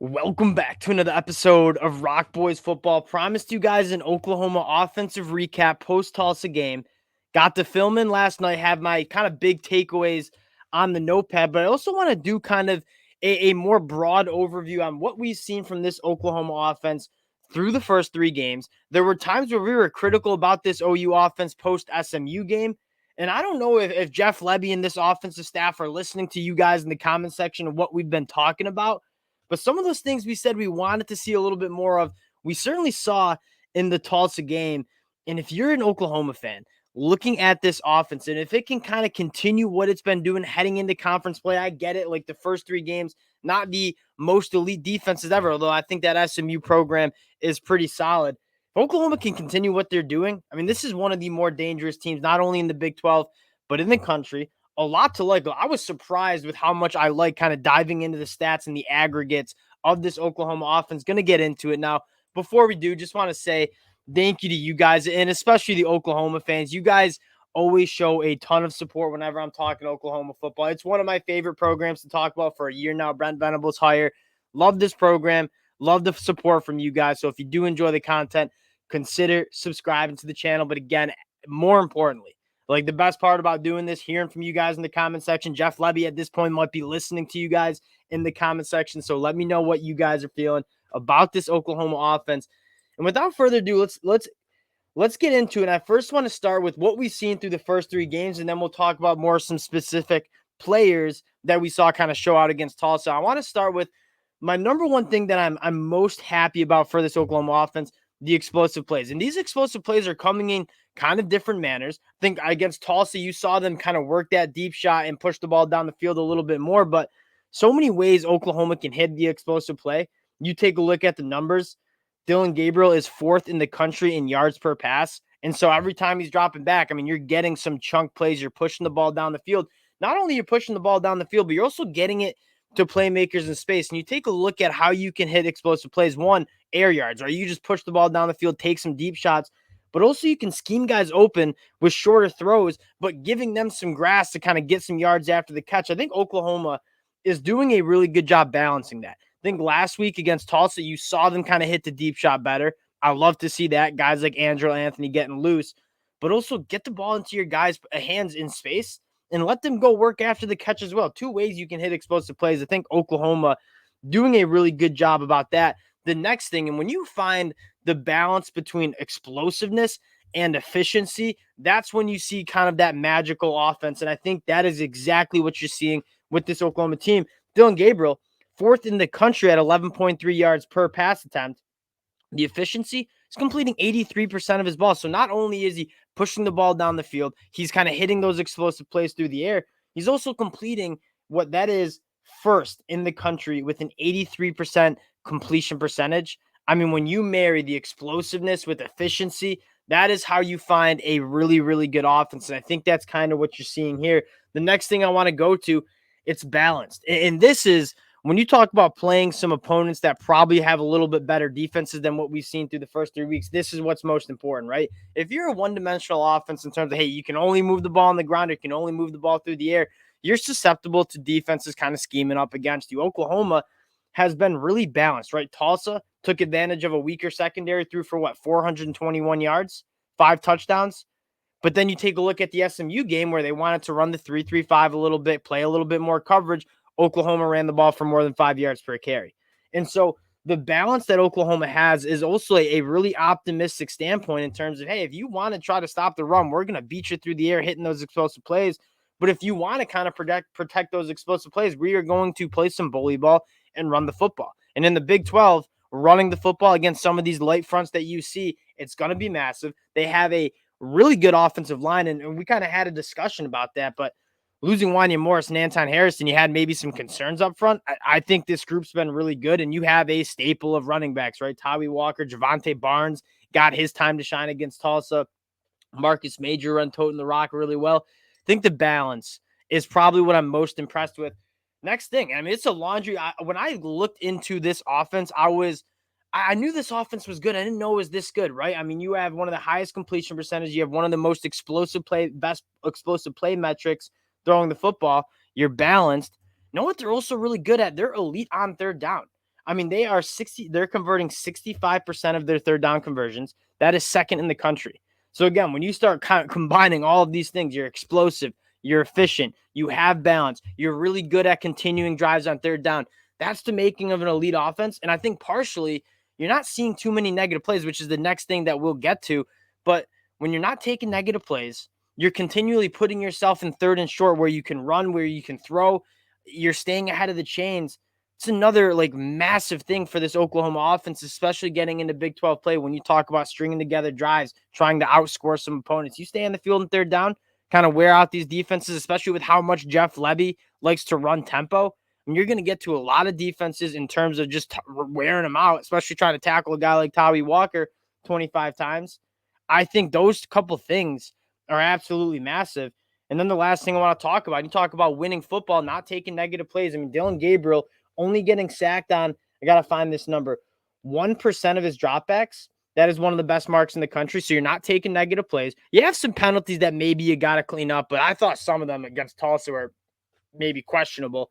Welcome back to another episode of Rock Boys Football. Promised you guys an Oklahoma offensive recap post Tulsa game. Got to film in last night, have my kind of big takeaways on the notepad, but I also want to do kind of a more broad overview on what we've seen from this Oklahoma offense through the first three games. There were times where we were critical about this OU offense post SMU game. And I don't know if Jeff Lebby and this offensive staff are listening to you guys in the comment section of what we've been talking about. But some of those things we said we wanted to see a little bit more of, we certainly saw in the Tulsa game. And if you're an Oklahoma fan looking at this offense, and if it can kind of continue what it's been doing heading into conference play, I get it. Like the first three games, not the most elite defenses ever, although I think that SMU program is pretty solid. If Oklahoma can continue what they're doing, I mean, this is one of the more dangerous teams, not only in the Big 12, but in the country. A lot to like. I was surprised with how much I like kind of diving into the stats and the aggregates of this Oklahoma offense. Going to get into it now. Before we do, just want to say thank you to you guys, and especially the Oklahoma fans. You guys always show a ton of support whenever I'm talking Oklahoma football. It's one of my favorite programs to talk about for a year now. Brent Venables hire. Love this program. Love the support from you guys. So if you do enjoy the content, consider subscribing to the channel. But again, more importantly, like the best part about doing this, hearing from you guys in the comment section, Jeff Lebby at this point might be listening to you guys in the comment section. So let me know what you guys are feeling about this Oklahoma offense. And without further ado, let's get into it. And I first want to start with what we've seen through the first three games, and then we'll talk about more some specific players that we saw kind of show out against Tulsa. I want to start with my number one thing that I'm most happy about for this Oklahoma offense, the explosive plays. And these explosive plays are coming in kind of different manners. I think against Tulsa, you saw them kind of work that deep shot and push the ball down the field a little bit more. But so many ways Oklahoma can hit the explosive play. You take a look at the numbers. Dillon Gabriel is fourth in the country in yards per pass. And so every time he's dropping back, I mean, you're getting some chunk plays. You're pushing the ball down the field. Not only you're pushing the ball down the field, but you're also getting it to playmakers in space. And you take a look at how you can hit explosive plays. One, air yards, right? You just push the ball down the field, take some deep shots, but also you can scheme guys open with shorter throws, but giving them some grass to kind of get some yards after the catch. I think Oklahoma is doing a really good job balancing that. I think last week against Tulsa, you saw them kind of hit the deep shot better. I love to see that. Guys like Angelo Anthony getting loose, but also get the ball into your guys' hands in space and let them go work after the catch as well. Two ways you can hit explosive plays. I think Oklahoma doing a really good job about that. The next thing, and when you find the balance between explosiveness and efficiency, that's when you see kind of that magical offense. And I think that is exactly what you're seeing with this Oklahoma team. Dillon Gabriel, fourth in the country at 11.3 yards per pass attempt. The efficiency is completing 83% of his balls. So not only is he pushing the ball down the field, he's kind of hitting those explosive plays through the air. He's also completing what that is first in the country with an 83% completion percentage. I mean, when you marry the explosiveness with efficiency, that is how you find a really, really good offense. And I think that's kind of what you're seeing here. The next thing I want to go to, it's balanced. And this is when you talk about playing some opponents that probably have a little bit better defenses than what we've seen through the first 3 weeks, this is what's most important, right? If you're a one-dimensional offense in terms of, hey, you can only move the ball on the ground, or you can only move the ball through the air, you're susceptible to defenses kind of scheming up against you. Oklahoma has been really balanced, right? Tulsa took advantage of a weaker secondary, threw for 421 yards, 5 touchdowns. But then you take a look at the SMU game where they wanted to run the 3-3-5 a little bit, play a little bit more coverage. Oklahoma ran the ball for more than 5 yards per carry. And so the balance that Oklahoma has is also a really optimistic standpoint in terms of, hey, if you want to try to stop the run, we're going to beat you through the air hitting those explosive plays. But if you want to kind of protect those explosive plays, we are going to play some bully ball and run the football. And in the Big 12, running the football against some of these light fronts that you see, it's going to be massive. They have a really good offensive line, and we kind of had a discussion about that, but losing Wanya Morris and Anton Harrison, you had maybe some concerns up front. I think this group's been really good, and you have a staple of running backs, right? Tawee Walker, Javante Barnes got his time to shine against Tulsa. Marcus Major run toting the rock really well. I think the balance is probably what I'm most impressed with. Next thing, I mean, it's a laundry. When I looked into this offense, I knew this offense was good. I didn't know it was this good, right? I mean, you have one of the highest completion percentages. You have one of the most best explosive play metrics throwing the football. You're balanced. You know what they're also really good at? They're elite on third down. I mean, they're converting 65% of their third down conversions. That is second in the country. So again, when you start kind of combining all of these things, you're explosive, you're efficient, you have balance, you're really good at continuing drives on third down. That's the making of an elite offense. And I think partially you're not seeing too many negative plays, which is the next thing that we'll get to. But when you're not taking negative plays, you're continually putting yourself in third and short where you can run, where you can throw, you're staying ahead of the chains. It's another like massive thing for this Oklahoma offense, especially getting into Big 12 play. When you talk about stringing together drives, trying to outscore some opponents, you stay on the field in third down, kind of wear out these defenses, especially with how much Jeff Lebby likes to run tempo. And you're going to get to a lot of defenses in terms of just wearing them out, especially trying to tackle a guy like Tawee Walker 25 times. I think those couple things are absolutely massive. And then the last thing I want to talk about, you talk about winning football, not taking negative plays. I mean, Dillon Gabriel only getting sacked on, I got to find this number, 1% of his dropbacks. That is one of the best marks in the country. So you're not taking negative plays. You have some penalties that maybe you got to clean up, but I thought some of them against Tulsa were maybe questionable.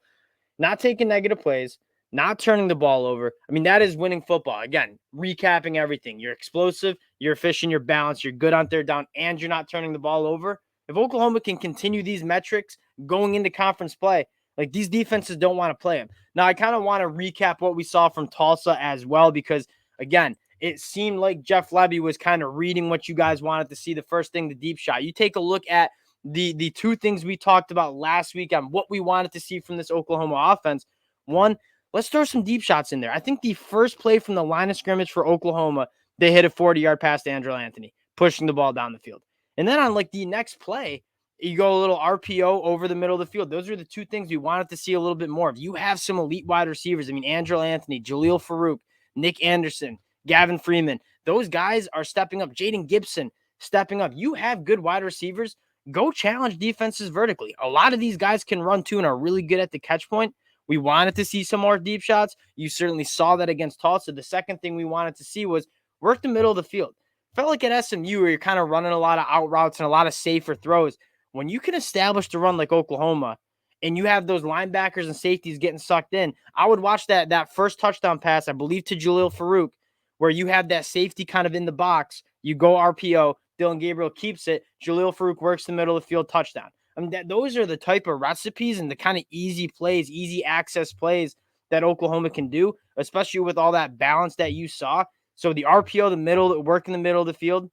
Not taking negative plays, not turning the ball over. I mean, that is winning football. Again, recapping everything. You're explosive, you're efficient, you're balanced, you're good on third down, and you're not turning the ball over. If Oklahoma can continue these metrics going into conference play, like these defenses don't want to play them. Now, I kind of want to recap what we saw from Tulsa as well, because again, it seemed like Jeff Lebby was kind of reading what you guys wanted to see. The first thing, the deep shot. You take a look at the two things we talked about last week on what we wanted to see from this Oklahoma offense. One, let's throw some deep shots in there. I think the first play from the line of scrimmage for Oklahoma, they hit a 40-yard pass to Andrew Anthony, pushing the ball down the field. And then on like the next play, you go a little RPO over the middle of the field. Those are the two things we wanted to see a little bit more of. You have some elite wide receivers. I mean, Andrew Anthony, Jaleel Farouk, Nick Anderson, Gavin Freeman. Those guys are stepping up. Jaden Gibson stepping up. You have good wide receivers. Go challenge defenses vertically. A lot of these guys can run too and are really good at the catch point. We wanted to see some more deep shots. You certainly saw that against Tulsa. The second thing we wanted to see was work the middle of the field. Felt like at SMU where you're kind of running a lot of out routes and a lot of safer throws. When you can establish the run like Oklahoma and you have those linebackers and safeties getting sucked in, I would watch that first touchdown pass, I believe to Jaleel Farouk, where you have that safety kind of in the box. You go RPO, Dillon Gabriel keeps it, Jaleel Farouk works the middle of the field, touchdown. I mean, those are the type of recipes and the kind of easy plays, easy access plays that Oklahoma can do, especially with all that balance that you saw. So the RPO, the middle, work in the middle of the field,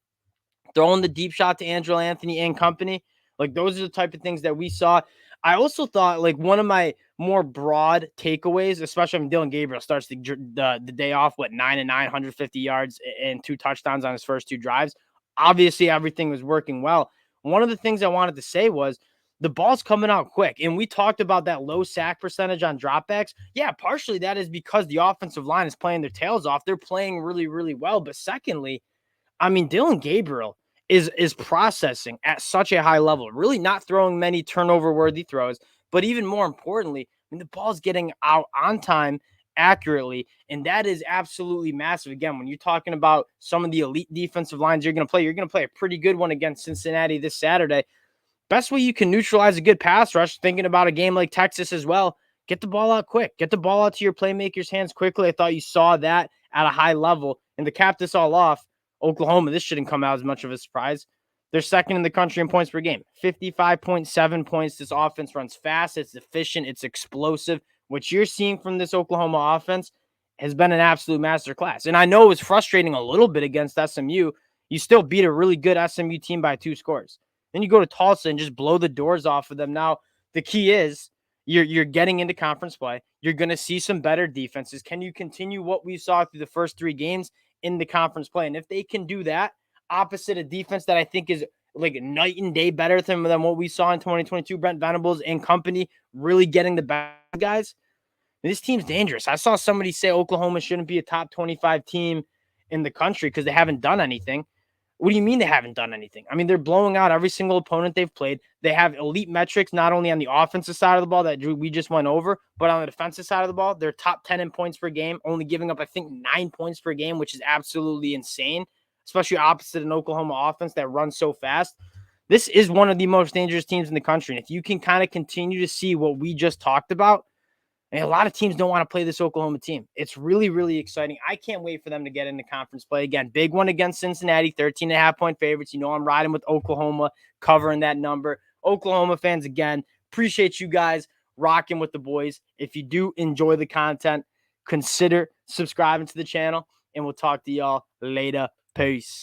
throwing the deep shot to Angelo Anthony and company. Like those are the type of things that we saw. I also thought like one of my more broad takeaways, especially when Dillon Gabriel starts the day off, 9-9, 150 yards and 2 touchdowns on his first 2 drives. Obviously, everything was working well. One of the things I wanted to say was the ball's coming out quick. And we talked about that low sack percentage on dropbacks. Yeah, partially that is because the offensive line is playing their tails off. They're playing really, really well. But secondly, I mean, Dillon Gabriel is processing at such a high level, really not throwing many turnover-worthy throws, but even more importantly, I mean, the ball's getting out on time accurately, and that is absolutely massive. Again, when you're talking about some of the elite defensive lines you're going to play a pretty good one against Cincinnati this Saturday. Best way you can neutralize a good pass rush, thinking about a game like Texas as well, get the ball out quick. Get the ball out to your playmakers' hands quickly. I thought you saw that at a high level. And to cap this all off, Oklahoma, this shouldn't come out as much of a surprise. They're second in the country in points per game, 55.7 points. This offense runs fast. It's efficient. It's explosive. What you're seeing from this Oklahoma offense has been an absolute masterclass. And I know it was frustrating a little bit against SMU. You still beat a really good SMU team by 2 scores. Then you go to Tulsa and just blow the doors off of them. Now, the key is you're getting into conference play. You're going to see some better defenses. Can you continue what we saw through the first 3 games in the conference play? And if they can do that, opposite a defense that I think is like night and day better than what we saw in 2022, Brent Venables and company really getting the bad guys, this team's dangerous. I saw somebody say Oklahoma shouldn't be a top 25 team in the country because they haven't done anything. What do you mean they haven't done anything? I mean, they're blowing out every single opponent they've played. They have elite metrics, not only on the offensive side of the ball that we just went over, but on the defensive side of the ball, they're top 10 in points per game, only giving up, I think, 9 points per game, which is absolutely insane, especially opposite an Oklahoma offense that runs so fast. This is one of the most dangerous teams in the country. And if you can kind of continue to see what we just talked about, And a lot of teams don't want to play this Oklahoma team. It's really, really exciting. I can't wait for them to get into conference play again. Big one against Cincinnati, 13.5-point favorites. You know, I'm riding with Oklahoma, covering that number. Oklahoma fans, again, appreciate you guys rocking with the boys. If you do enjoy the content, consider subscribing to the channel, and we'll talk to y'all later. Peace.